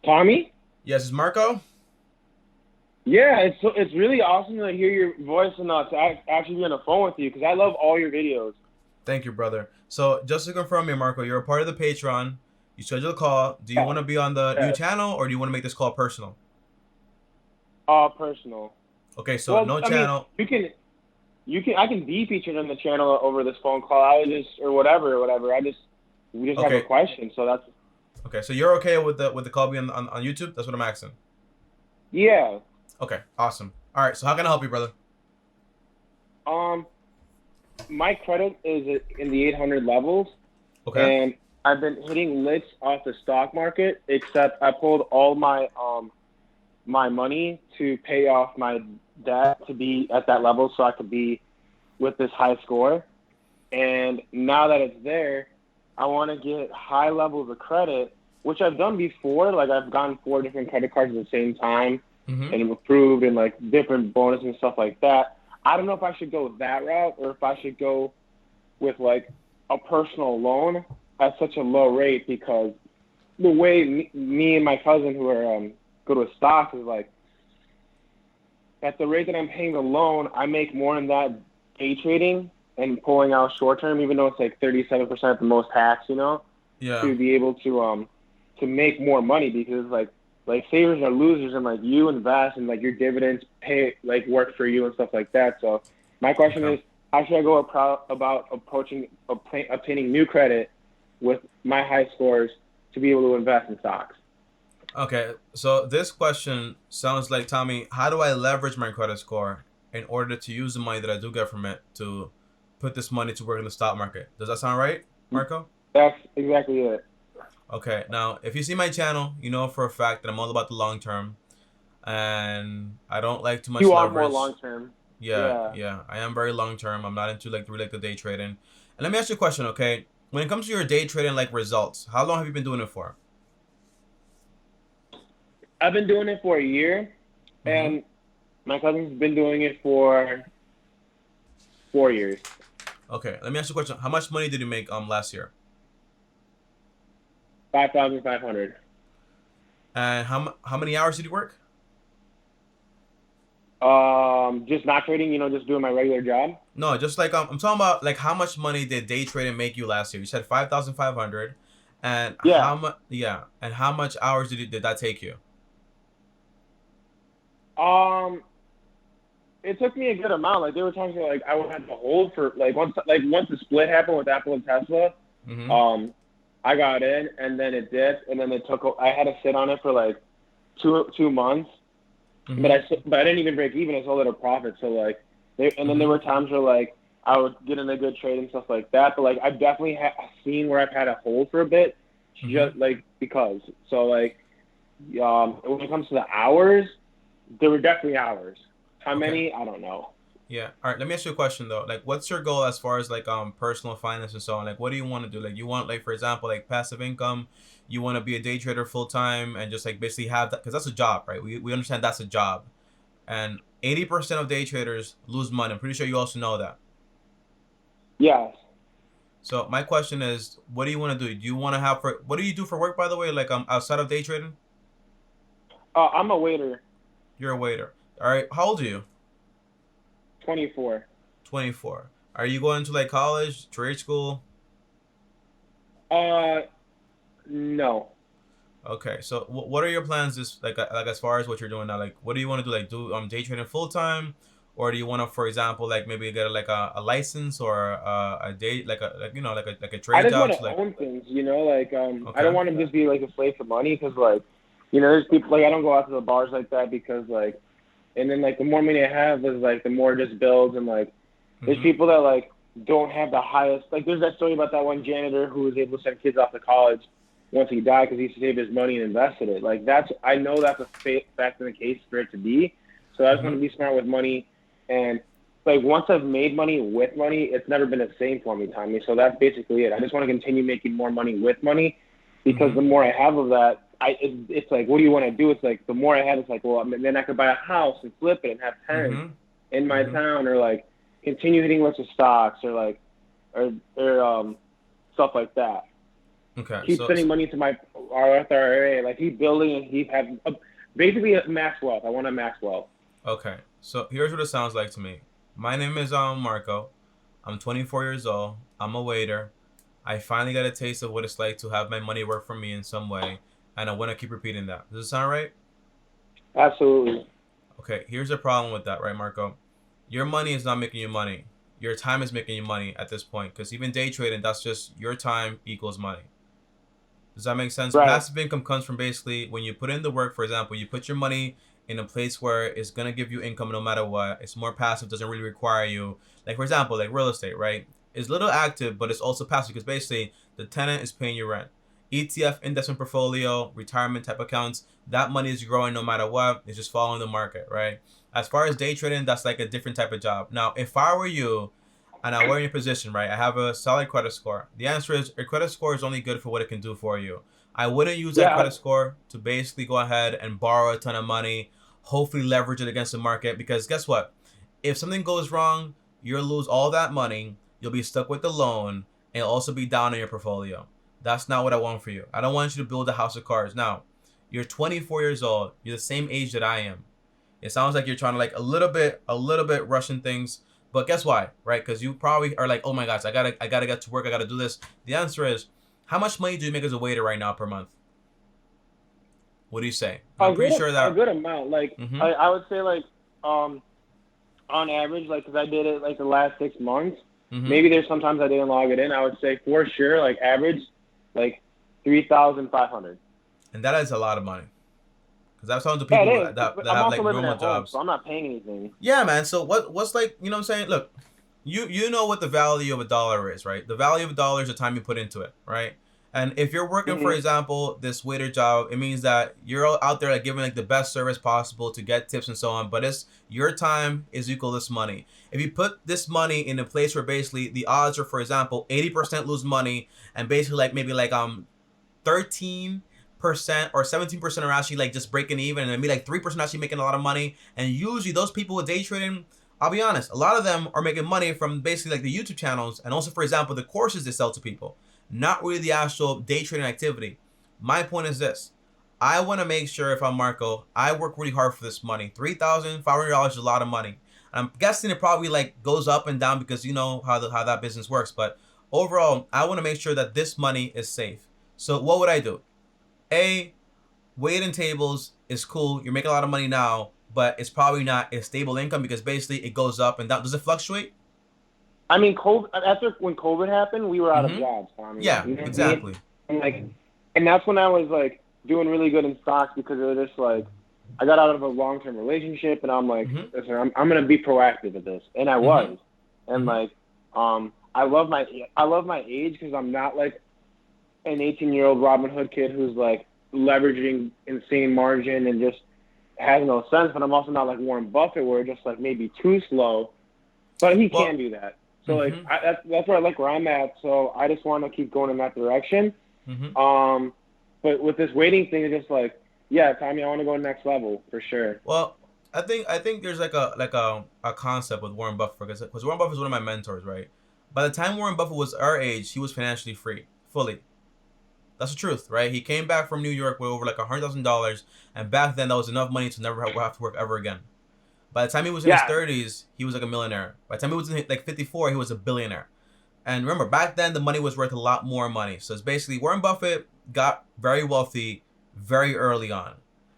Tommy? Yes, is Marco? Yeah, it's really awesome to hear your voice and to actually be on the phone with you because I love all your videos. Thank you, brother. So just to confirm here, Marco, you're a part of the Patreon. You scheduled a call. Do you Yeah, want to be on the new yes. channel or do you want to make this call personal? All personal. Okay, so Well, no I mean, channel. I can be featured on the channel over this phone call. I was just or whatever. We just have a Okay, question, so that's okay. So you're okay with the call being on YouTube? That's what I'm asking. yeah. Okay, awesome. All right, so how can I help you, brother? Um, my credit is in the 800 levels, Okay. and I've been hitting licks off the stock market. Except I pulled all my money to pay off my debt to be at that level, so I could be with this high score. And now that it's there, I want to get high levels of credit, which I've done before. Like I've gotten four different credit cards at the same time Mm-hmm. and approved and like different bonuses and stuff like that. I don't know if I should go that route or if I should go with like a personal loan at such a low rate because the way me and my cousin who are go to stocks is like at the rate that I'm paying the loan, I make more in that day trading and pulling out short term, even though it's like 37% the most tax, Yeah. to be able to make more money because like savers are losers and like you invest and like your dividends pay like work for you and stuff like that. So my question Okay. is, how should I go about obtaining new credit with my high scores to be able to invest in stocks? Okay. So this question sounds like, Tommy, how do I leverage my credit score in order to use the money that I do get from it to put this money to work in the stock market? Does that sound right, Marco? That's exactly it. Okay, now if you see my channel, you know for a fact that I'm all about the long term and I don't like too much You are more leverage. long term. Yeah, Yeah. yeah, I am very long term. I'm not into like really like the day trading. And let me ask you a question, okay? When it comes to your day trading like results, how long have you been doing it for? I've been doing it for a year, Mm-hmm. and my cousin's been doing it for 4 years. Okay, let me ask you a question. How much money did you make last year? 5,500. And how many hours did you work? Just not trading, just doing my regular job. No, just like I'm talking about like how much money did day trading make you last year? You said 5,500, and Yeah. how much? Yeah, and how much hours did that take you? Um, it took me a good amount. Like there were times where like I would have to hold for like once the split happened with Apple and Tesla. Mm-hmm. Um, I got in and then it dipped and then it took. I had to sit on it for like two months, but Mm-hmm. I didn't even break even. I sold at a profit. So like, and then there Mm-hmm. were times where like I would get in a good trade and stuff like that. But like I've definitely seen where I've had to hold for a bit, Mm-hmm. just like because. So like when it comes to the hours, there were definitely hours. How Okay. many? I don't know. Yeah. All right. Let me ask you a question though. Like, what's your goal as far as like personal finance and so on? Like, what do you want to do? Like, you want like for example like passive income. You want to be a day trader full time and just like basically have that because that's a job, right? We understand that's a job, and 80% of day traders lose money. I'm pretty sure you also know that. Yes. So my question is, what do you want to do? Do you want to have for what do you do for work, by the way? Like outside of day trading, I'm a waiter. you're a waiter. All right. How old are you? 24. 24. Are you going to like college, trade school? Uh, no. Okay. So what are your plans? This like as far as what you're doing now? Like what do you want to do? Like do day trading full time, or do you want to, for example, like maybe get like a license or a day like you know like a I trade just job want to to like own things, Like I don't okay. want to just be like a slave for money because like, there's people like I don't go out to the bars like that because like, and then like the more money I have is like the more it just builds and like there's Mhm. people that like don't have the highest like there's that story about that one janitor who was able to send kids off to college once he died because he saved his money and invested it. Like that's I know that's a fact in the case for it to be. So I just want Mhm. to be smart with money and like once I've made money with money, it's never been the same for me, Tommy. So that's basically it. I just want to continue making more money with money because the Mhm. more I have of that, it's like, what do you want to do? It's like the more I have, it's like, well, then I could buy a house and flip it and have 10 Mhm. in my Mhm. town, or like continue hitting lots of stocks, or like, or stuff like that. Okay. keep sending money to my Roth IRA. Like keep building and keep having basically a max wealth. I want to max wealth. Okay. So here's what it sounds like to me. My name is Marco. I'm 24 years old. I'm a waiter. I finally got a taste of what it's like to have my money work for me in some way, and I want to keep repeating that. Does it sound right? Absolutely. Okay, here's the problem with that, right, Marco? Your money is not making you money. Your time is making you money at this point, because even day trading, that's just your time equals money. Does that make sense? Right. Passive income comes from basically when you put in the work, for example, you put your money in a place where it's going to give you income no matter what. It's more passive, doesn't really require you. Like, for example, like real estate, right? It's little active, but it's also passive because basically the tenant is paying you rent. ETF, investment portfolio, retirement type accounts, that money is growing no matter what. It's just following the market, right? As far as day trading, that's like a different type of job. Now, if I were you, and I were in your position, right? I have a solid credit score. The answer is your credit score is only good for what it can do for you. I wouldn't use that Yeah. credit score to basically go ahead and borrow a ton of money, hopefully leverage it against the market. Because guess what? If something goes wrong, you'll lose all that money. You'll be stuck with the loan and you'll also be down in your portfolio. That's not what I want for you. I don't want you to build a house of cards. Now, you're 24 years old. You're the same age that I am. It sounds like you're trying to like a little bit rushing things. But guess why, right? Because you probably are like, oh my gosh, I gotta get to work. I gotta do this. The answer is, how much money do you make as a waiter right now per month? What do you say? I'm pretty sure that a good amount. Like I would say like on average, like because I did it like the last 6 months. Maybe there's sometimes I didn't log it in. I would say for sure, like average, like 3,500. And that is a lot of money. Because I've talked to people that I'm have also like living normal at home, jobs. so I'm not paying anything. Yeah, man. So what's like, you know what I'm saying? Look, you know what the value of a dollar is, right? The value of a dollar is the time you put into it, right? And if you're working, for example, this waiter job, it means that you're out there like giving like the best service possible to get tips and so on. But it's your time is equal to this money. If you put this money in a place where basically the odds are, for example, 80% lose money, and basically like maybe like 13% or 17% are actually like just breaking even, and maybe like 3% actually making a lot of money. And usually those people with day trading, I'll be honest, a lot of them are making money from basically like the YouTube channels and also, for example, the courses they sell to people, not really the actual day trading activity. My point is this. I want to make sure if I'm Marco, I work really hard for this money. $3,500 is a lot of money. I'm guessing it probably like goes up and down because you know how that business works. But overall, I want to make sure that this money is safe. So what would I do? Waiting tables is cool. You're making a lot of money now, but it's probably not a stable income because basically it goes up and down. Does it fluctuate? I mean, after when COVID happened, we were out of jobs. I mean, Yeah, you know exactly. I mean? And that's when I was like doing really good in stocks because it was just like I got out of a long-term relationship and I'm like, listen, I'm gonna be proactive at this, and I was, and like, I love my age because I'm not like an 18-year-old Robin Hood kid who's like leveraging insane margin and just has no sense. But I'm also not like Warren Buffett, where it's just like maybe too slow. But he can do that. So like that's where I like where I'm at. So I just want to keep going in that direction. But with this waiting thing, it's just like, yeah, Tommy, I want to go next level for sure. Well, I think there's like a concept with Warren Buffett because Warren Buffett is one of my mentors, right? By the time Warren Buffett was our age, he was financially free, fully. That's the truth, right? He came back from New York with over like $100,000, and back then that was enough money to never have to work ever again. By the time he was in his 30s, he was like a millionaire. By the time he was in like 54, he was a billionaire. And remember, back then the money was worth a lot more money. So it's basically Warren Buffett got very wealthy very early on,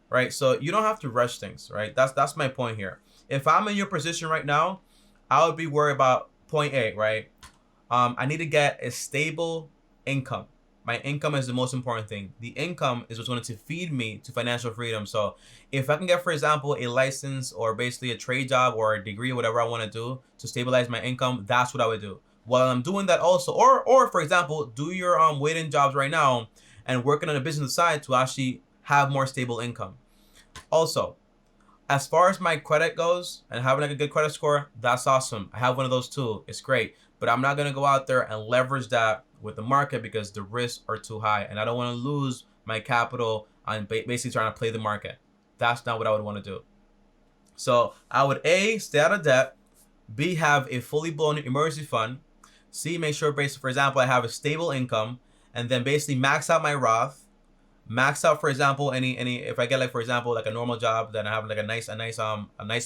right? So you don't have to rush things, right? That's my point here. If I'm in your position right now, I would be worried about point A, right? I need to get a stable income. My income is the most important thing. The income is what's going to feed me to financial freedom. So if I can get, for example, a license or basically a trade job or a degree, whatever I want to do to stabilize my income, that's what I would do. While I'm doing that also, or for example, do your waiting jobs right now and working on a business side to actually have more stable income. Also, as far as my credit goes and having like a good credit score, that's awesome. I have one of those too. It's great. But I'm not going to go out there and leverage that with the market because the risks are too high. And I don't want to lose my capital on basically trying to play the market. That's not what I would want to do. So I would A, stay out of debt. B, have a fully blown emergency fund. C, make sure, for example, I have a stable income. and then basically max out my Roth, max out, for example, any if I get like, for example, like a normal job, then I have like a nice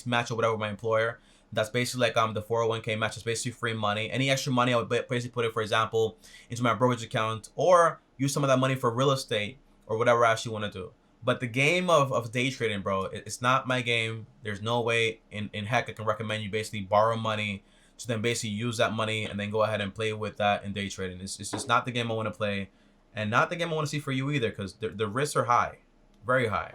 match or whatever with my employer. That's basically like the 401k match is basically free money. Any extra money I would basically put it, for example, into my brokerage account, or use some of that money for real estate or whatever I actually want to do. But the game of day trading, bro, it's not my game. There's no way in heck I can recommend you basically borrow money to then basically use that money and then go ahead and play with that in day trading. It's just not the game I want to play, and not the game I want to see for you either, because the risks are high, very high.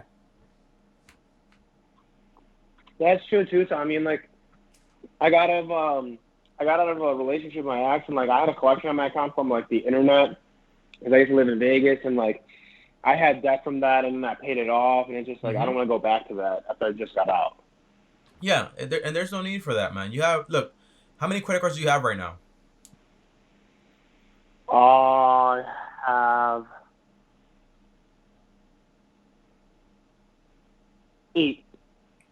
That's true too. So I mean, like, I got out of a relationship with my ex, and like I had a collection on my account from like the internet, because I used to live in Vegas, and like I had debt from that, and then I paid it off, and it's just like I don't want to go back to that after I just got out. Yeah, and there's no need for that, man. You have, look, how many credit cards do you have right now? I have 8.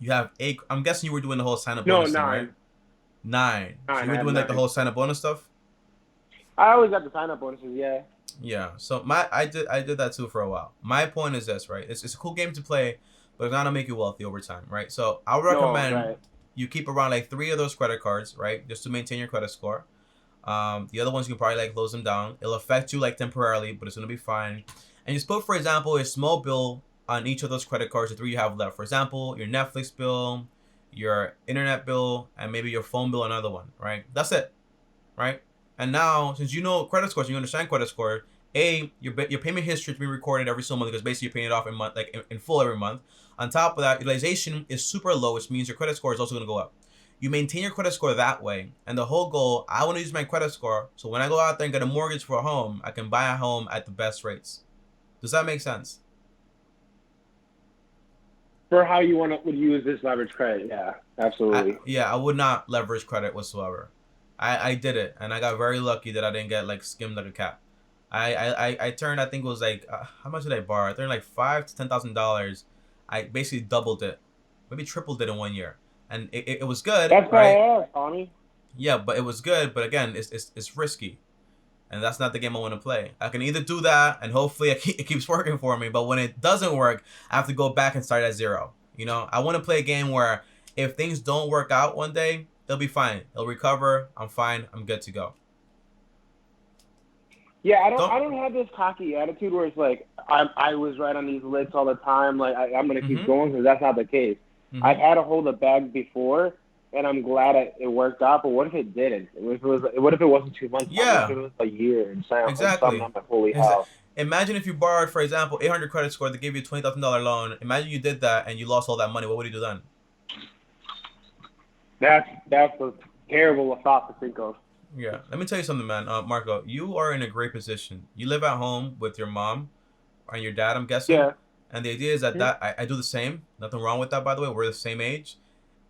You have 8. I'm guessing you were doing the whole sign up No, bonus thing, 9. right? 9. So Nine, you I were have doing like the 9. whole sign up bonus stuff? I always got the sign up bonuses, yeah. Yeah. So I did that too for a while. My point is this, right? It's a cool game to play, but it's not gonna make you wealthy over time, right? So I would recommend you keep around like 3 of those credit cards, right? Just to maintain your credit score. The other ones you can probably like close them down. It'll affect you like temporarily, but it's gonna be fine. And just put, for example, a small bill on each of those credit cards, the 3 you have left. For example, your Netflix bill, your internet bill, and maybe your phone bill, another one, right? That's it, right? And now, since you know credit scores, you understand credit score, your payment history is being recorded every single month, because basically you're paying it off in full every month. On top of that, utilization is super low, which means your credit score is also going to go up. You maintain your credit score that way, and the whole goal, I want to use my credit score, so when I go out there and get a mortgage for a home, I can buy a home at the best rates. Does that make sense? For how you would use this leverage credit, yeah, absolutely. I would not leverage credit whatsoever. I did it, and I got very lucky that I didn't get like skimmed like a cat. I turned, I think it was like how much did I borrow? I turned like $5,000 to $10,000. I basically doubled it, maybe tripled it in 1 year, and it was good. That's right, Tommy. Yeah, but it was good. But again, it's risky, and that's not the game I want to play. I can either do that, and hopefully it keeps working for me. But when it doesn't work, I have to go back and start at zero. You know, I want to play a game where if things don't work out one day, they'll be fine. They'll recover. I'm fine. I'm good to go. Yeah, I don't have this cocky attitude where it's like I was right on these licks all the time. Like I'm gonna keep going, because that's not the case. I've had to hold a bag before, and I'm glad it worked out. But what if it didn't? What if it wasn't 2 months? Yeah, what if it was a year and exactly. I'm like, holy hell. Imagine if you borrowed, for example, 800 credit score. They gave you a $20,000 loan. Imagine you did that and you lost all that money. What would you do then? That's a terrible thought to think of. Yeah, let me tell you something, man. Marco, you are in a great position. You live at home with your mom and your dad, I'm guessing. Yeah. And the idea is that I do the same. Nothing wrong with that, by the way. We're the same age.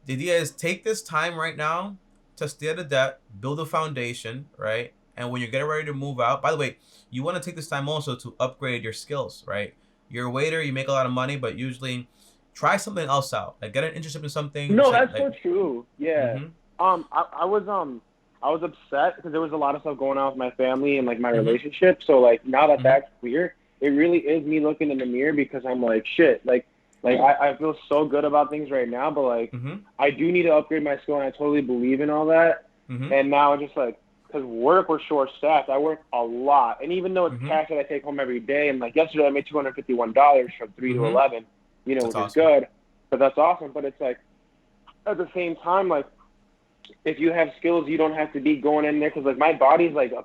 The idea is take this time right now to stay out of debt, build a foundation, right? And when you're getting ready to move out, by the way, you want to take this time also to upgrade your skills, right? You're a waiter, you make a lot of money, but usually try something else out. Like get an interest in something. No, that's so true. Yeah. I was upset because there was a lot of stuff going on with my family and like my relationship. So like now that that's clear, it really is me looking in the mirror, because I'm like, shit, like I feel so good about things right now, but like I do need to upgrade my skill, and I totally believe in all that. And now I'm just like, because we're short staffed. I work a lot, and even though it's cash that I take home every day, and like yesterday I made $251 from 3 to 11, you know, that's which awesome. is good. But that's awesome. But it's like at the same time, like if you have skills, you don't have to be going in there, because like my body's like a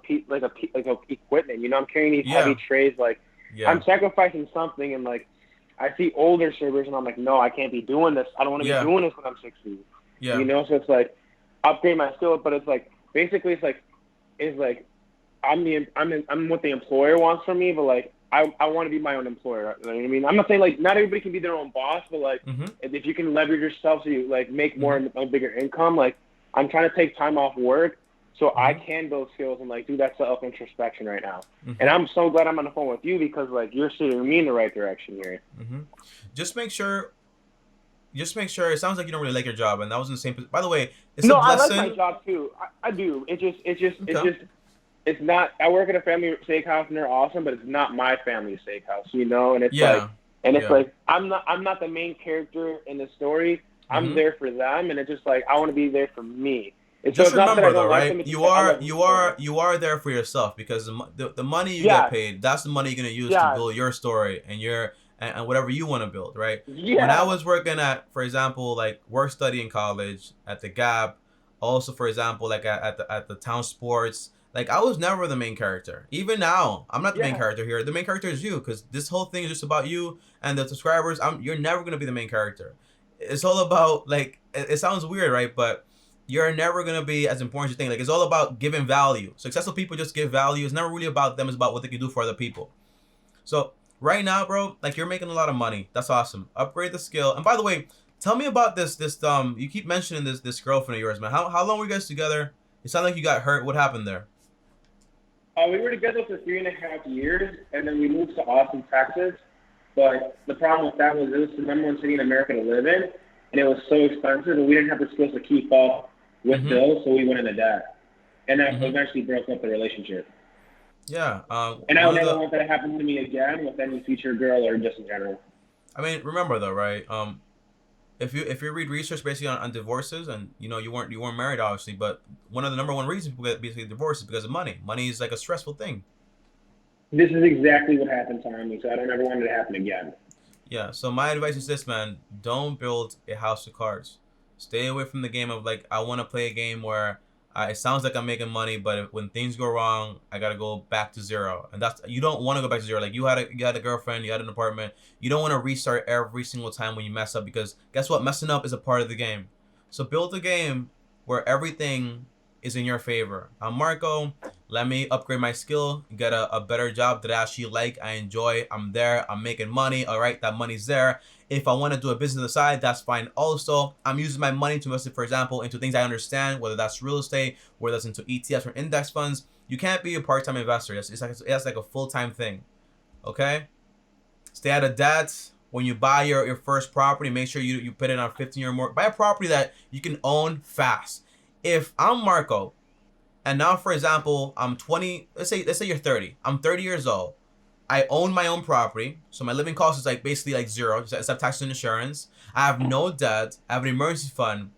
equipment. You know, I'm carrying these heavy trays. Like I'm sacrificing something, and like I see older servers, and I'm like, no, I can't be doing this. I don't want to be doing this when I'm 60. Yeah. You know, so it's like upgrade my skill, but it's like basically it's like I'm what the employer wants from me, but like I want to be my own employer. You know what I mean? I'm not saying like not everybody can be their own boss, but like if you can leverage yourself so you like make more a bigger income, like I'm trying to take time off work so I can build skills and like do that self introspection right now. And I'm so glad I'm on the phone with you, because like you're steering me in the right direction here. Just make sure. It sounds like you don't really like your job, and that was in the same. By the way, it's a blessing. I like my job too. I do. It's just it's not. I work at a family steakhouse and they're awesome, but it's not my family steakhouse, you know. And it's Yeah. like I'm not the main character in the story. I'm there for them, and it's just like I want to be there for me. And so Just it's not that I remember though, don't like them. right? It's just You that I are love the you story. are you are there for yourself because the money you get Yes, paid, that's the money you're gonna use to yes, build your story and and whatever you want to build, right? When I yeah, was working at, for example, like work study in college at the Gap, also for example, like at the town sports, like I was never the main character. Even now, I'm not the main yeah. character here. The main character is you because this whole thing is just about you and the subscribers. You're never gonna be the main character. It's all about like it sounds weird, right? But you're never gonna be as important as you think. Like it's all about giving value. Successful people just give value. It's never really about them. It's about what they can do for other people. So right now, bro, like you're making a lot of money. That's awesome. Upgrade the skill. And by the way, tell me about this. You keep mentioning this girlfriend of yours, man. How long were you guys together? It sounded like you got hurt. What happened there? We were together for 3.5 years, and then we moved to Austin, Texas. But the problem with that was it was the number one city in America to live in, and it was so expensive, and we didn't have the skills to keep up with Mm-hmm. bills, so we went into debt, and that Mm-hmm. eventually broke up the relationship. Yeah. And I One would of never the. want that to happen to me again with any future girl or just in general. I mean, remember though, right? If you read research basically on divorces, and you weren't married obviously, but one of the number one reasons people get basically divorced is because of money. Money is like a stressful thing. This is exactly what happened to me, so I don't ever want it to happen again. Yeah. So my advice is this, man: don't build a house of cards. Stay away from the game of like I want to play a game where it sounds like I'm making money, but when things go wrong, I gotta go back to zero. And that's you don't want to go back to zero. Like you had a girlfriend, you had an apartment. You don't want to restart every single time when you mess up because guess what? Messing up is a part of the game. So build a game where everything is in your favor. I'm Marco. Let me upgrade my skill, get a better job that I actually like, I enjoy, I'm there, I'm making money, all right, that money's there. If I want to do a business on the side, that's fine. Also, I'm using my money to invest it, for example, into things I understand, whether that's real estate, whether that's into ETFs or index funds. You can't be a part-time investor. It's like a full-time thing, okay? Stay out of debt. When you buy your first property, make sure you put it on 15 or more. Buy a property that you can own fast. If I'm Marco, and now, for example, I'm 20. Let's say you're 30. I'm 30 years old. I own my own property, so my living cost is like basically like zero, except tax and insurance. I have no debt. I have an emergency fund.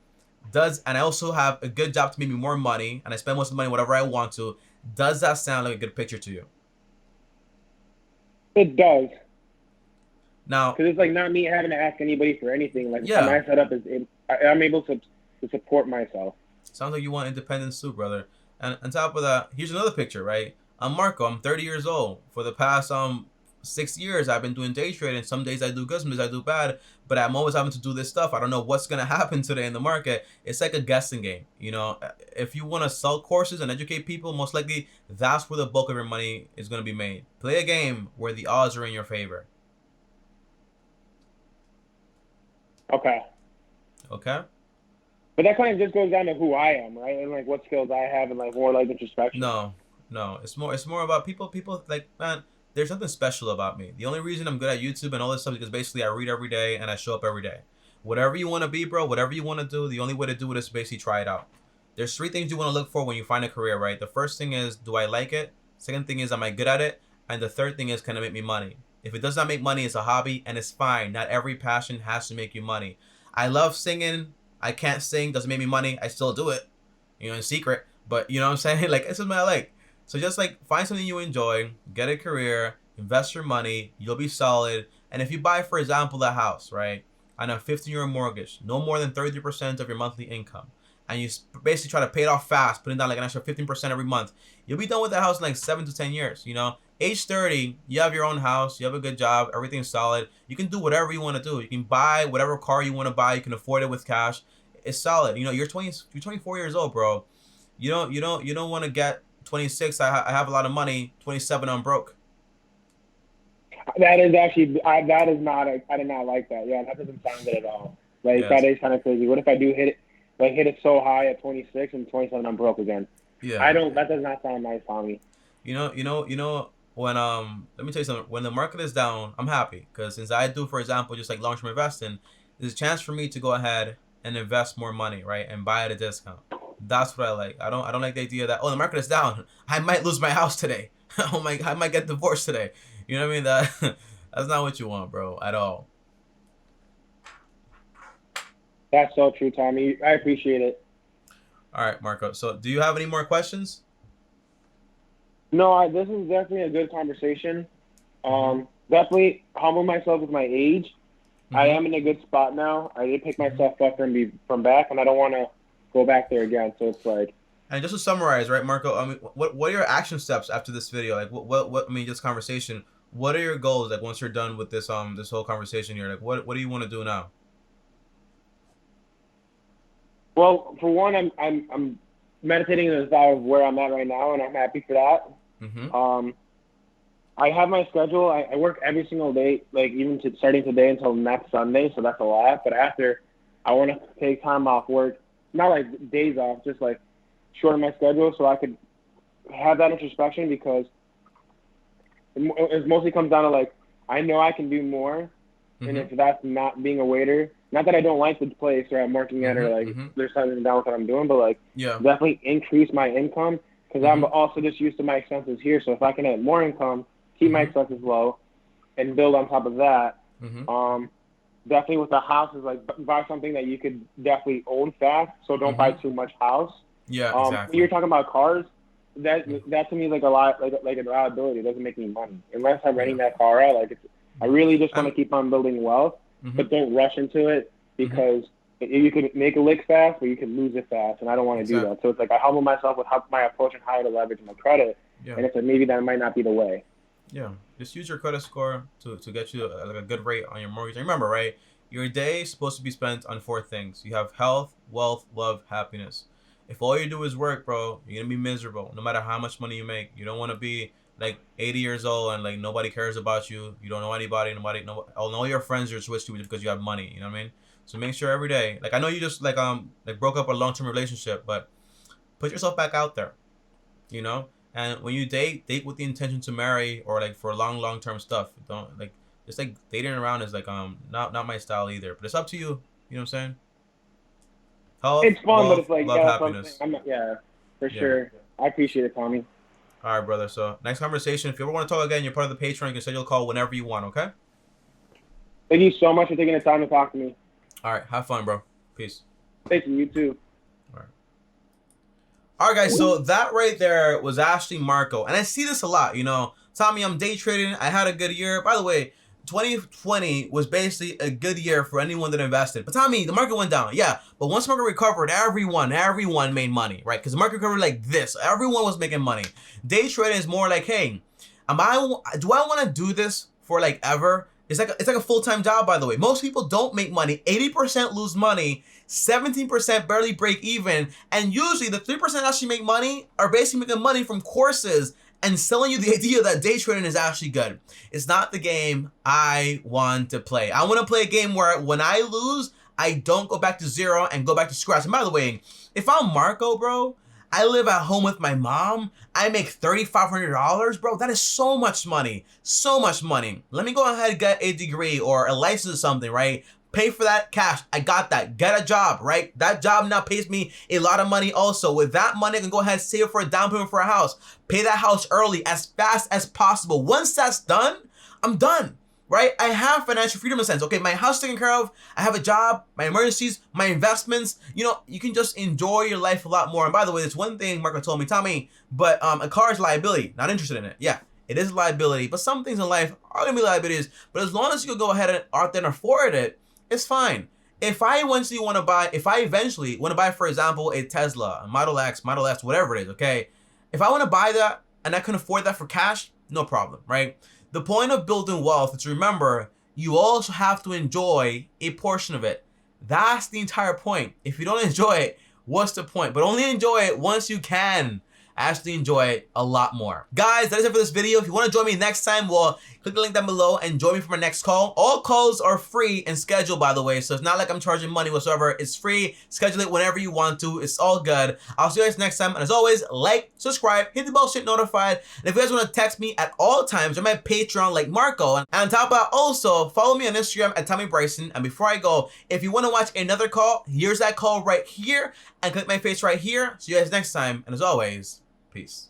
And I also have a good job to make me more money, and I spend most of the money whatever I want to. Does that sound like a good picture to you? It does, Now, because it's like not me having to ask anybody for anything. Like yeah, my setup is, I'm able to support myself. sounds like you want independence too, brother. And on top of that, here's another picture, right? I'm Marco. I'm 30 years old. For the past 6 years, I've been doing day trading. Some days I do good, some days I do bad. But I'm always having to do this stuff. I don't know what's gonna happen today in the market. It's like a guessing game. If you want to sell courses and educate people, most likely that's where the bulk of your money is gonna be made. Play a game where the odds are in your favor. Okay. Okay? But that kind of just goes down to who I am, right? And like what skills I have and like more like introspection. No, no. It's more about people. People like, man. There's something special about me. The only reason I'm good at YouTube and all this stuff is because basically I read every day and I show up every day. Whatever you want to be, bro. Whatever you want to do. The only way to do it is basically try it out. There's three things you want to look for when you find a career, right? The first thing is, do I like it? Second thing is, am I good at it? And the third thing is, can it make me money? If it does not make money, it's a hobby and it's fine. Not every passion has to make you money. I love singing. I can't sing. Doesn't make me money. I still do it, in secret. But you know what I'm saying? Like, it's something I like. So just like find something you enjoy, get a career, invest your money, you'll be solid. And if you buy, for example, a house, right, on a 15-year mortgage, no more than 33% of your monthly income, and you basically try to pay it off fast, putting down like an extra 15% every month, you'll be done with the house in like 7 to 10 years. Age 30, you have your own house, you have a good job, everything's solid. You can do whatever you want to do. You can buy whatever car you want to buy. You can afford it with cash. It's solid. You're 24 years old, bro. You don't want to get 26. I have a lot of money. 27, I'm broke. That is actually, that is not, I did not like that. Yeah, that doesn't sound good at all. Like, Yes. that is kind of crazy. What if I do hit it so high at 26 and 27 I'm broke again? Yeah. That does not sound nice, Tommy. When let me tell you something. When the market is down, I'm happy because since I do, for example, just like long-term investing, there's a chance for me to go ahead and invest more money, right, and buy at a discount. That's what I like. I don't like the idea that, oh, the market is down, I might lose my house today. Oh my, I might get divorced today. You know what I mean? That that's not what you want, bro, at all. That's so true, Tommy. I appreciate it. All right, Marco. So, do you have any more questions? No, this is definitely a good conversation. Definitely humble myself with my age. I am in a good spot now. I did pick myself up from back, and I don't want to go back there again. So it's like. And just to summarize, right, Marco? I mean, what are your action steps after this video? Like, what I mean, this conversation. What are your goals? Like, once you're done with this this whole conversation here, like, what do you want to do now? Well, for one, I'm meditating on the thought of where I'm at right now, and I'm happy for that. I have my schedule. I work every single day, like even starting today until next Sunday, so that's a lot. But after, I want to take time off work, not like days off, just like shorten my schedule so I could have that introspection, because it mostly comes down to like, I know I can do more, and if that's not being a waiter, not that I don't like the place or I'm working at or like there's something down with what I'm doing, but like definitely increase my income, because I'm also just used to my expenses here. So if I can add more income, keep my expenses low, and build on top of that. Definitely with the house is like buy something that you could definitely own fast. So don't buy too much house. Yeah, exactly. When you're talking about cars, that to me is like a lot, like a liability. It doesn't make any money unless I'm renting that car out. Like I really just want to keep on building wealth, but don't rush into it, because you can make a lick fast, but you can lose it fast, and I don't want to do that. So it's like I humble myself with my approach and how to leverage my credit, and it's like maybe that might not be the way. Yeah, just use your credit score to get you like a good rate on your mortgage. And remember, right, your day is supposed to be spent on 4 things. You have health, wealth, love, happiness. If all you do is work, bro, you're gonna be miserable. No matter how much money you make, you don't want to be like 80 years old and like nobody cares about you. You don't know anybody. All your friends are switched to you because you have money. You know what I mean? So make sure every day. Like I know you just like broke up a long-term relationship, but put yourself back out there. You know. And when you date with the intention to marry or like for long-term stuff. Don't like just like dating around is like not my style either. But it's up to you. You know what I'm saying? Health, it's fun, wealth, but it's like love, happiness. For sure. I appreciate it, Tommy. All right, brother. So next conversation. If you ever want to talk again, you're part of the Patreon. You can schedule a call whenever you want. Okay. Thank you so much for taking the time to talk to me. All right. Have fun, bro. Peace. Thank you. You too. All right, guys, so that right there was actually Marco. And I see this a lot, you know. Tommy, I'm day trading. I had a good year. By the way, 2020 was basically a good year for anyone that invested. But Tommy, the market went down. Yeah, but once the market recovered, everyone made money, right? Because the market recovered like this. Everyone was making money. Day trading is more like, hey, do I want to do this for like ever? It's like a full-time job, by the way. Most people don't make money. 80% lose money. 17% barely break even. And usually the 3% actually make money are basically making money from courses and selling you the idea that day trading is actually good. It's not the game I want to play. I want to play a game where when I lose, I don't go back to zero and go back to scratch. And by the way, if I'm Marco, bro, I live at home with my mom. I make $3,500, bro. That is so much money. So much money. Let me go ahead and get a degree or a license or something, right? Pay for that cash. I got that. Get a job, right? That job now pays me a lot of money also. With that money, I can go ahead and save for a down payment for a house. Pay that house early as fast as possible. Once that's done, I'm done. Right? I have financial freedom in a sense. Okay, my house taken care of. I have a job, my emergencies, my investments. You know, you can just enjoy your life a lot more. And by the way, there's one thing Marco told me, Tommy, but a car is liability. Not interested in it. Yeah, it is a liability. But some things in life are going to be liabilities. But as long as you go ahead and out there and afford it, it's fine. If I eventually want to buy, for example, a Tesla, a Model X, Model S, whatever it is, okay? If I want to buy that and I can afford that for cash, no problem, right? The point of building wealth is to remember, you also have to enjoy a portion of it. That's the entire point. If you don't enjoy it, what's the point? But only enjoy it once you can actually enjoy it a lot more. Guys, that is it for this video. If you want to join me next time, well, click the link down below and join me for my next call. All calls are free and scheduled, by the way, so it's not like I'm charging money whatsoever. It's free. Schedule it whenever you want to. It's all good. I'll see you guys next time. And as always, like, subscribe, hit the bell, shit notified. And if you guys want to text me at all times, join my Patreon like Marco. And on top of that, also follow me on Instagram at Bryson. And before I go, if you want to watch another call, here's that call right here, and click my face right here. See you guys next time. And as always, peace.